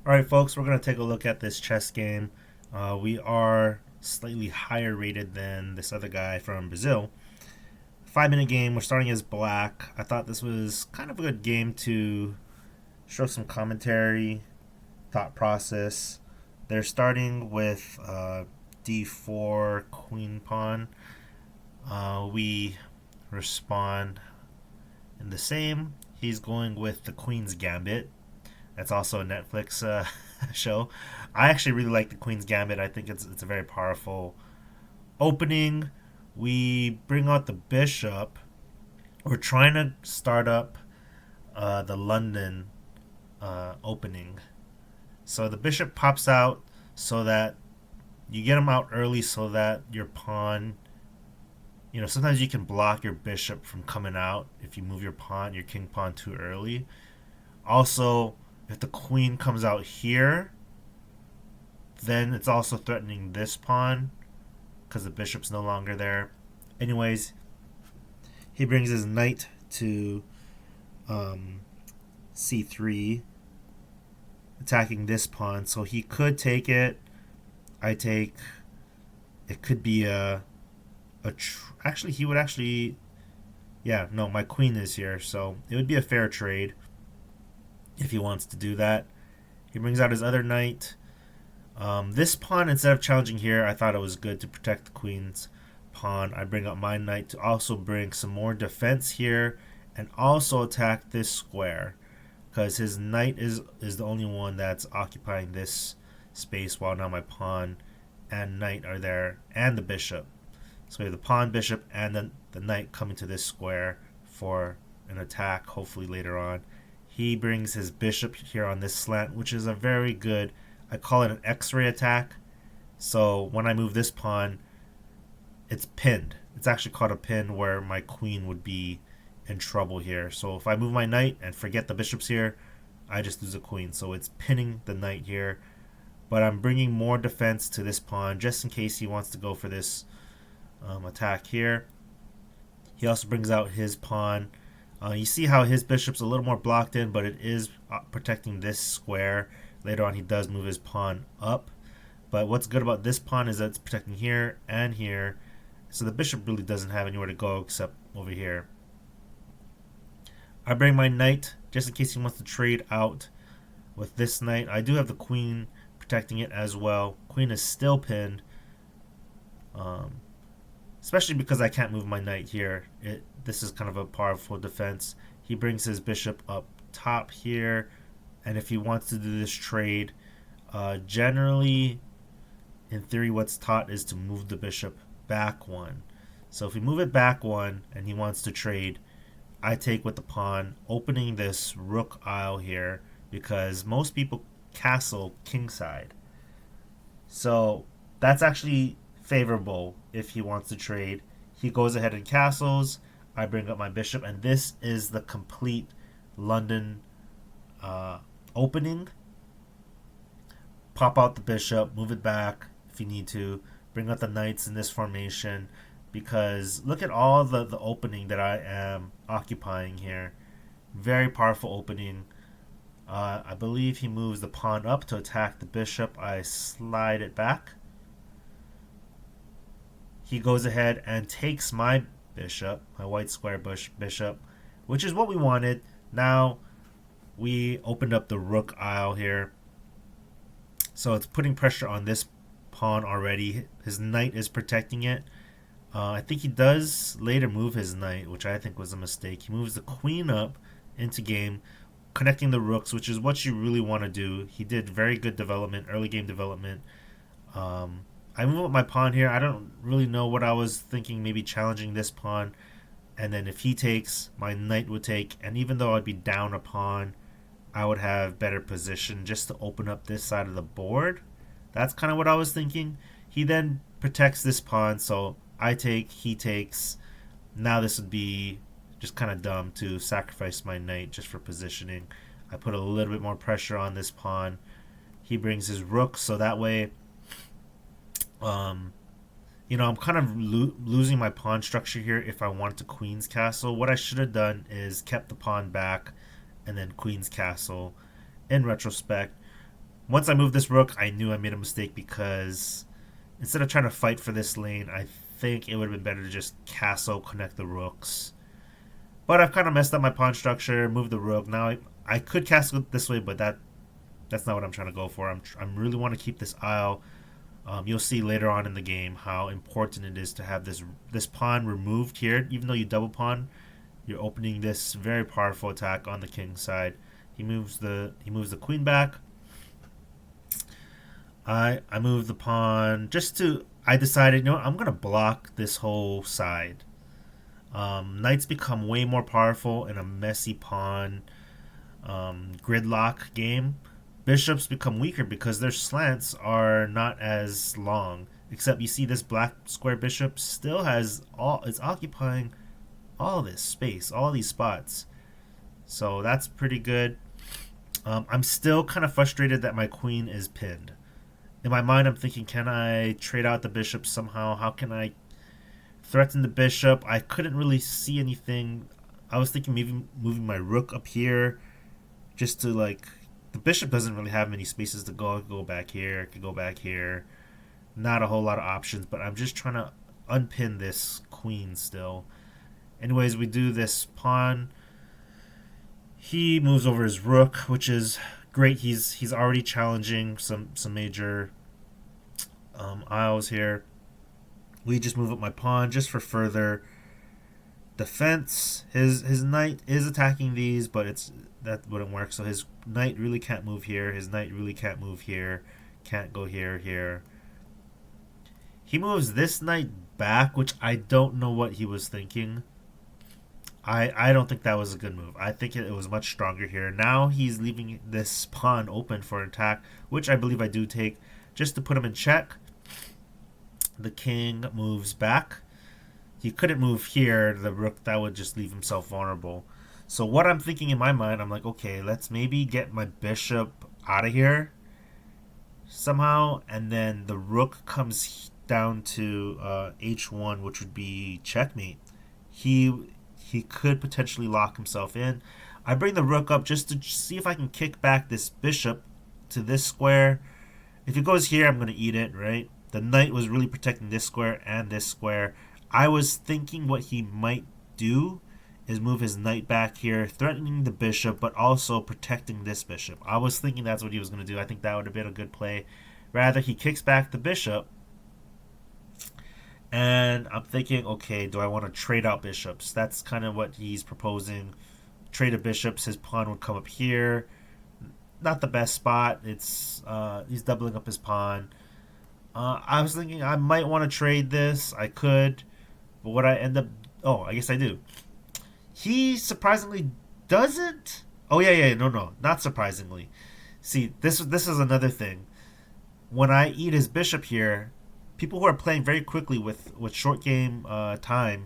Alright, folks, we're going to take a look at this chess game. We are slightly higher rated than this other guy from Brazil. 5 minute game, we're starting as black. I thought this was kind of a good game to show some commentary, thought process. They're starting with d4, queen pawn. We respond in the same. He's going with the Queen's Gambit. That's also a Netflix show. I actually really like the Queen's Gambit. I think it's a very powerful opening. We bring out the bishop. We're trying to start up the London opening. So the bishop pops out so that you get him out early so that your pawn, sometimes you can block your bishop from coming out if you move your king pawn too early. Also, if the queen comes out here, then it's also threatening this pawn because the bishop's no longer there. Anyways, he brings his knight to c3, attacking this pawn. So he could take it. I take. It could be actually, he would actually. Yeah, no, my queen is here, so it would be a fair trade if he wants to do that. He brings out his other knight. This pawn, instead of challenging here, I thought it was good to protect the queen's pawn. I bring up my knight to also bring some more defense here and also attack this square because his knight is the only one that's occupying this space while now my pawn and knight are there and the bishop. So we have the pawn, bishop, and then the knight coming to this square for an attack hopefully later on. He brings his bishop here on this slant, which is a very good, I call it an X-ray attack. So when I move this pawn, it's pinned. It's actually called a pin where my queen would be in trouble here. So if I move my knight and forget the bishop's here, I just lose a queen. So it's pinning the knight here. But I'm bringing more defense to this pawn just in case he wants to go for this attack here. He also brings out his pawn. You see how his bishop's a little more blocked in, but it is protecting this square. Later on, he does move his pawn up. But what's good about this pawn is that it's protecting here and here. So the bishop really doesn't have anywhere to go except over here. I bring my knight just in case he wants to trade out with this knight. I do have the queen protecting it as well. Queen is still pinned. Especially because I can't move my knight here. This is kind of a powerful defense. He brings his bishop up top here. And if he wants to do this trade, generally, in theory, what's taught is to move the bishop back one. So if we move it back one and he wants to trade, I take with the pawn, opening this rook aisle here because most people castle kingside. So that's actually favorable if he wants to trade. He goes ahead and castles. I bring up my bishop, and this is the complete London opening. Pop out the bishop, move it back if you need to. Bring out the knights in this formation because look at all the opening that I am occupying here. Very powerful opening. I believe he moves the pawn up to attack the bishop. I slide it back. He goes ahead and takes my bishop, my white square bishop, which is what we wanted. Now we opened up the rook aisle here. So it's putting pressure on this pawn already. His knight is protecting it. I think he does later move his knight, which I think was a mistake. He moves the queen up into game, connecting the rooks, which is what you really want to do. He did very good development, early game development. I move up my pawn here. I don't really know what I was thinking, maybe challenging this pawn. And then if he takes, my knight would take. And even though I'd be down a pawn, I would have better position just to open up this side of the board. That's kind of what I was thinking. He then protects this pawn, so I take, he takes. Now this would be just kind of dumb to sacrifice my knight just for positioning. I put a little bit more pressure on this pawn. He brings his rook, so that way I'm kind of losing my pawn structure here if I wanted to queen's castle. What I should have done is kept the pawn back and then queen's castle in retrospect. Once I moved this rook, I knew I made a mistake because instead of trying to fight for this lane, I think it would have been better to just castle connect the rooks. But I've kind of messed up my pawn structure, moved the rook. Now I could castle it this way, but that's not what I'm trying to go for. I'm really want to keep this isle. You'll see later on in the game how important it is to have this pawn removed here. Even though you double pawn, you're opening this very powerful attack on the king's side. He moves the queen back. I moved the pawn just to. I decided, you know what, I'm gonna block this whole side. Knights become way more powerful in a messy pawn gridlock game. Bishops become weaker because their slants are not as long. Except you see this black square bishop still has all. It's occupying all this space, all these spots. So that's pretty good. I'm still kind of frustrated that my queen is pinned. In my mind, I'm thinking, can I trade out the bishop somehow? How can I threaten the bishop? I couldn't really see anything. I was thinking maybe moving my rook up here just to like. The bishop doesn't really have many spaces to go. I could go back here. I could go back here. Not a whole lot of options, but I'm just trying to unpin this queen still. Anyways, we do this pawn. He moves over his rook, which is great. He's already challenging some major isles here. We just move up my pawn just for further defense. His knight is attacking these, but that wouldn't work. So his knight really can't move here. His knight really can't move here. Can't go here. He moves this knight back, which I don't know what he was thinking. I don't think that was a good move. I think it was much stronger here. Now he's leaving this pawn open for attack, which I believe I do take just to put him in check. The king moves back. He couldn't move here. The rook, that would just leave himself vulnerable. So what I'm thinking in my mind, I'm like, okay, let's maybe get my bishop out of here somehow, and then the rook comes down to h1, which would be checkmate. He could potentially lock himself in. I bring the rook up just to see if I can kick back this bishop to this square. If it goes here, I'm going to eat it, right? The knight was really protecting this square and this square. I was thinking what he might do is move his knight back here, threatening the bishop, but also protecting this bishop. I was thinking that's what he was going to do. I think that would have been a good play. Rather, he kicks back the bishop, and I'm thinking, okay, do I want to trade out bishops? That's kind of what he's proposing. Trade of bishops. His pawn would come up here. Not the best spot. It's he's doubling up his pawn. I was thinking I might want to trade this. I could, but what I end up... Oh, I guess I do. He surprisingly doesn't. Oh yeah, no, not surprisingly. See, this is another thing. When I eat his bishop here, people who are playing very quickly with short game time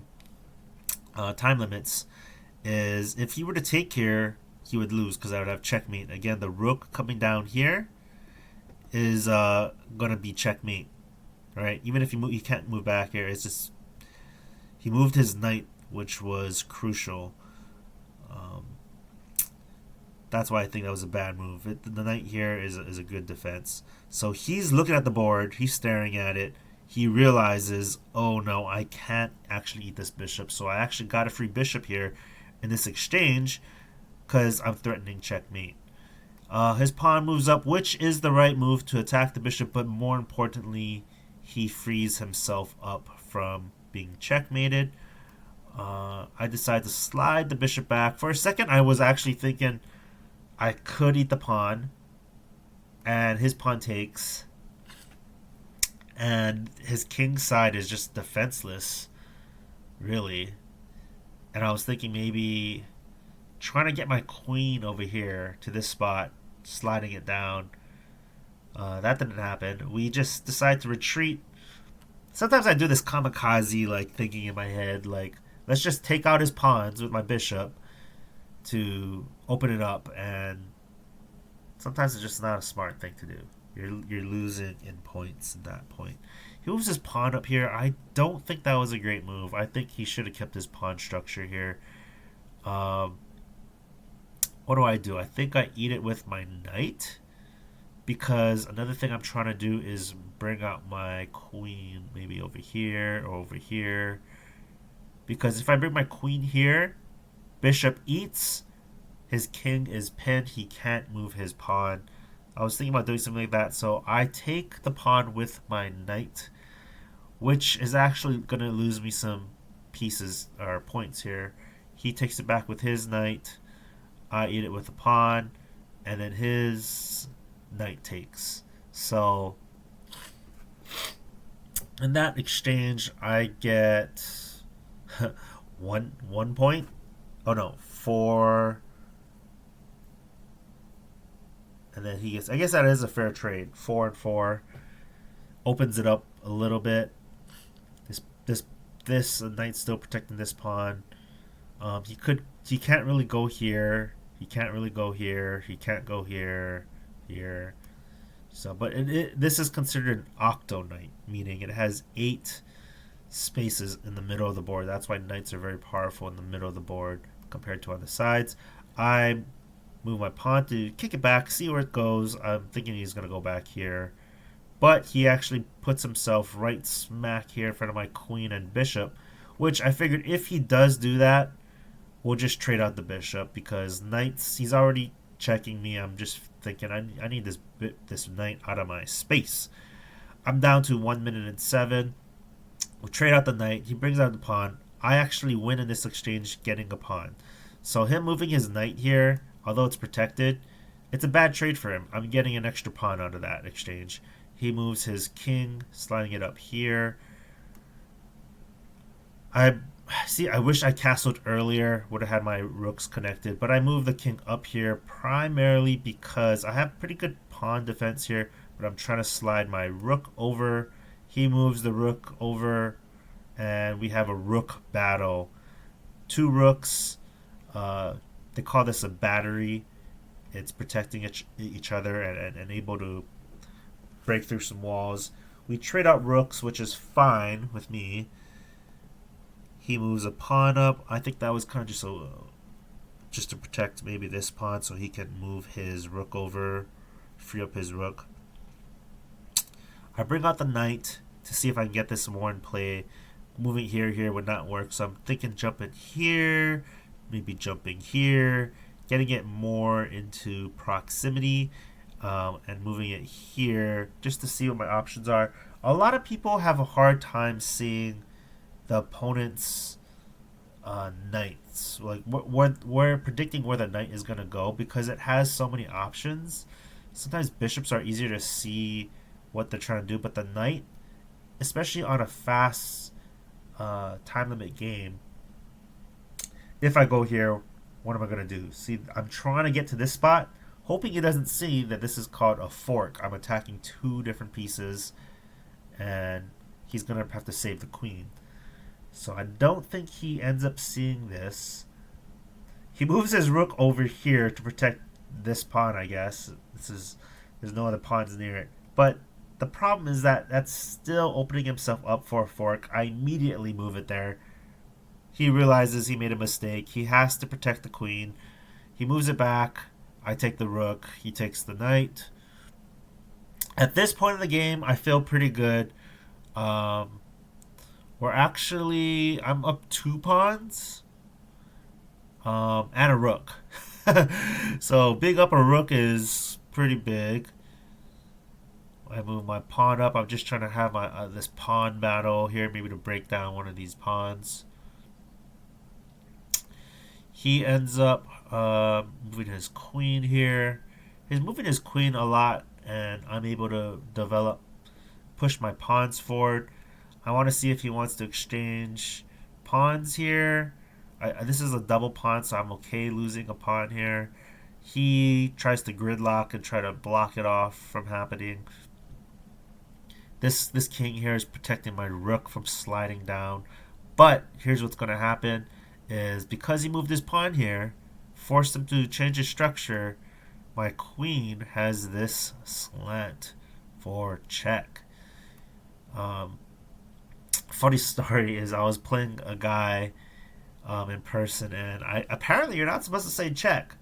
limits, is if he were to take here, he would lose because I would have checkmate. Again, the rook coming down here is gonna be checkmate, right? Even if he can't move back here. It's just he moved his knight, which was crucial. That's why I think that was a bad move. The knight here is a good defense. So he's looking at the board. He's staring at it. He realizes, oh no, I can't actually eat this bishop. So I actually got a free bishop here in this exchange because I'm threatening checkmate. His pawn moves up, which is the right move to attack the bishop, but more importantly, he frees himself up from being checkmated. I decide to slide the bishop back. For a second, I was actually thinking I could eat the pawn, and his pawn takes, and his king side is just defenseless, really. And I was thinking maybe trying to get my queen over here to this spot, sliding it down. That didn't happen. We just decided to retreat. Sometimes I do this kamikaze like thinking in my head, like, let's just take out his pawns with my bishop to open it up, and sometimes it's just not a smart thing to do. You're losing in points at that point. He moves his pawn up here. I don't think that was a great move. I think he should have kept his pawn structure here. What do? I think I eat it with my knight. because another thing I'm trying to do is bring out my queen maybe over here or over here. Because if I bring my queen here, bishop eats, his king is pinned, he can't move his pawn. I was thinking about doing something like that, so I take the pawn with my knight, which is actually going to lose me some pieces or points here. He takes it back with his knight, I eat it with the pawn, and then his knight takes. So in that exchange, I get one point. Oh no, four, and then he gets. I guess that is a fair trade. 4 and 4 opens it up a little bit. This this this knight's still protecting this pawn. He can't really go here. He can't really go here. He can't go here. Here. So, but this is considered an octo knight, meaning it has 8 spaces in the middle of the board. That's why knights are very powerful in the middle of the board compared to on the sides. I move my pawn to kick it back, see where it goes. I'm thinking he's going to go back here. But he actually puts himself right smack here in front of my queen and bishop, which I figured if he does do that, we'll just trade out the bishop because knights, he's already checking me. I'm just thinking I need this knight out of my space. I'm down to 1 minute and 7. We'll trade out the knight. He brings out the pawn. I actually win in this exchange getting a pawn. So him moving his knight here, although it's protected, it's a bad trade for him. I'm getting an extra pawn out of that exchange. He moves his king, sliding it up here. I wish I castled earlier, would have had my rooks connected, but I moved the king up here primarily because I have pretty good pawn defense here, but I'm trying to slide my rook over. He moves the rook over, and we have a rook battle. 2 rooks. They call this a battery. It's protecting each other and able to break through some walls. We trade out rooks, which is fine with me. He moves a pawn up. I think that was kind of just to protect maybe this pawn so he can move his rook over, free up his rook. I bring out the knight to see if I can get this more in play. Moving here would not work, so I'm thinking jumping here, maybe jumping here, getting it more into proximity, and moving it here just to see what my options are. A lot of people have a hard time seeing the opponent's knights. Like we're predicting where the knight is going to go because it has so many options. Sometimes bishops are easier to see what they're trying to do, but the knight, especially on a fast time limit game, if I go here, what am I going to do? See, I'm trying to get to this spot, hoping he doesn't see that this is called a fork. I'm attacking 2 different pieces, and he's going to have to save the queen. So I don't think he ends up seeing this. He moves his rook over here to protect this pawn, I guess. There's no other pawns near it. But the problem is that that's still opening himself up for a fork. I immediately move it there. He realizes he made a mistake. He has to protect the queen. He moves it back. I take the rook. He takes the knight. At this point in the game, I feel pretty good. I'm up 2 pawns and a rook. So big up a rook is pretty big. I move my pawn up. I'm just trying to have my this pawn battle here, maybe to break down one of these pawns. He ends up moving his queen here. He's moving his queen a lot, and I'm able to push my pawns forward. I want to see if he wants to exchange pawns here. This is a double pawn, so I'm okay losing a pawn here. He tries to gridlock and try to block it off from happening. This king here is protecting my rook from sliding down. But here's what's going to happen is because he moved his pawn here, forced him to change his structure, my queen has this slant for check. Funny story is I was playing a guy in person, and apparently you're not supposed to say check.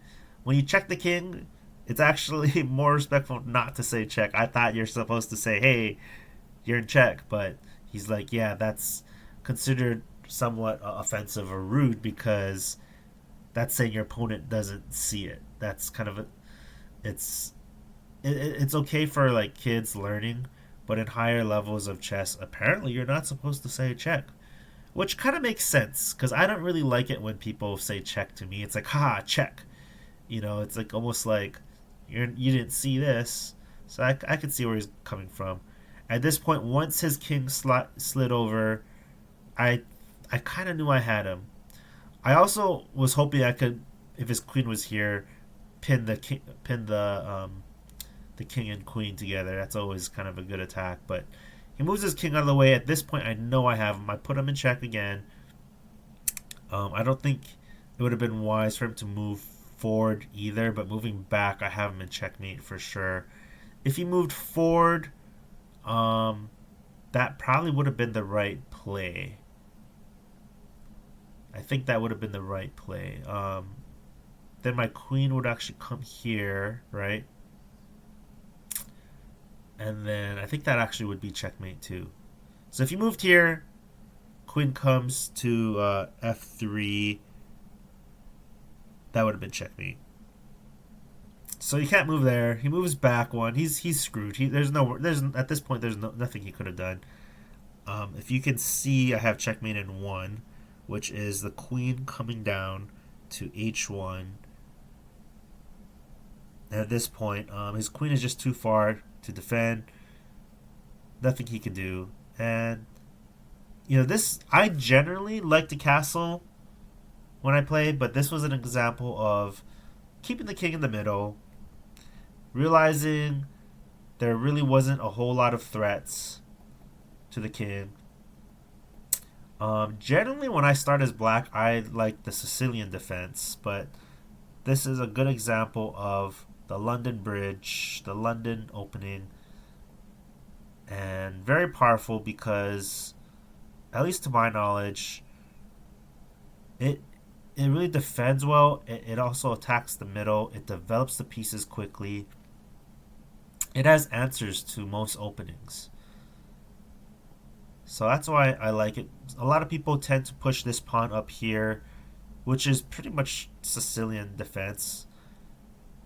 When you check the king, It's actually more respectful not to say check. I thought you're supposed to say, hey, you're in check, but he's like, yeah, that's considered somewhat offensive or rude because that's saying your opponent doesn't see it. That's kind of a, it's it's okay for like kids learning, but in higher levels of chess, apparently you're not supposed to say check, which kind of makes sense because I don't really like it when people say check to me. It's like, ha, check. It's like almost like you didn't see this, so I could see where he's coming from. At this point, once his king slid over, I I kind of knew I had him. I also was hoping I could, if his queen was here, pin the king and queen together. That's always kind of a good attack. But he moves his king out of the way. At this point, I know I have him. I put him in check again. I don't think it would have been wise for him to move forward either. But moving back, I have him in checkmate for sure. If he moved forward, that probably would have been the right play. I think that would have been the right play. Then my queen would actually come here, right? And then I think that actually would be checkmate too. So if you moved here, queen comes to f3, that would have been checkmate. So you can't move there. He moves back one. He's screwed. There's at this point there's nothing he could have done. If you can see, I have checkmate in one, which is the queen coming down to h1. And at this point, his queen is just too far to defend. Nothing he can do. And this, I generally like to castle when I play, but this was an example of keeping the king in the middle, realizing there really wasn't a whole lot of threats to the king. Generally, when I start as black, I like the Sicilian defense, but this is a good example of the London bridge, the London opening, and very powerful because, at least to my knowledge, it really defends well. It also attacks the middle. It develops the pieces quickly. It has answers to most openings. So that's why I like it. A lot of people tend to push this pawn up here, which is pretty much Sicilian defense,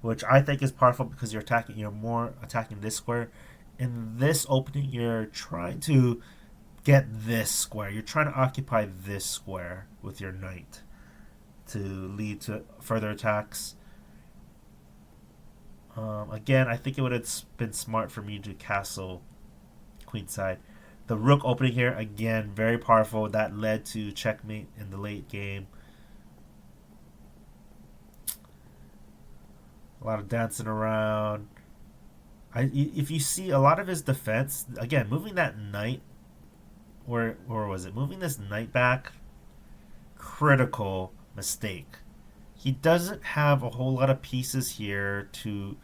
which I think is powerful because you're more attacking this square. In this opening, you're trying to get this square. You're trying to occupy this square with your knight to lead to further attacks. Again, I think it would have been smart for me to castle queenside. The rook opening here, again, very powerful. That led to checkmate in the late game. A lot of dancing around. If you see a lot of his defense, again, moving that knight, where was it? Moving this knight back, critical mistake. He doesn't have a whole lot of pieces here to,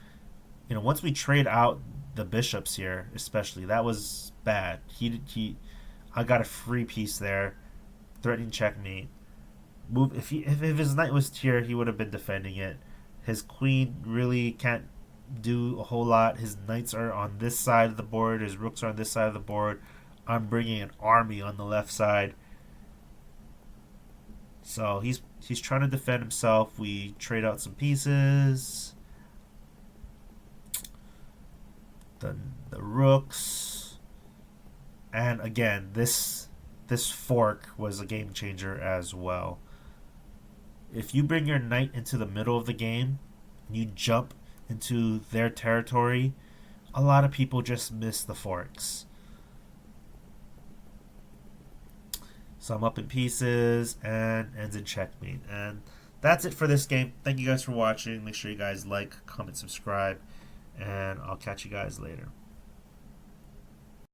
once we trade out the bishops here, especially, that was bad. I got a free piece there, threatening checkmate. Move if his knight was here, he would have been defending it. His queen really can't do a whole lot. His knights are on this side of the board. His rooks are on this side of the board. I'm bringing an army on the left side. So he's trying to defend himself. We trade out some pieces. The rooks. And again, this fork was a game changer as well. If you bring your knight into the middle of the game, you jump into their territory, a lot of people just miss the forks. So I'm up in pieces and ends in checkmate. And that's it for this game. Thank you guys for watching. Make sure you guys like, comment, subscribe, and I'll catch you guys later.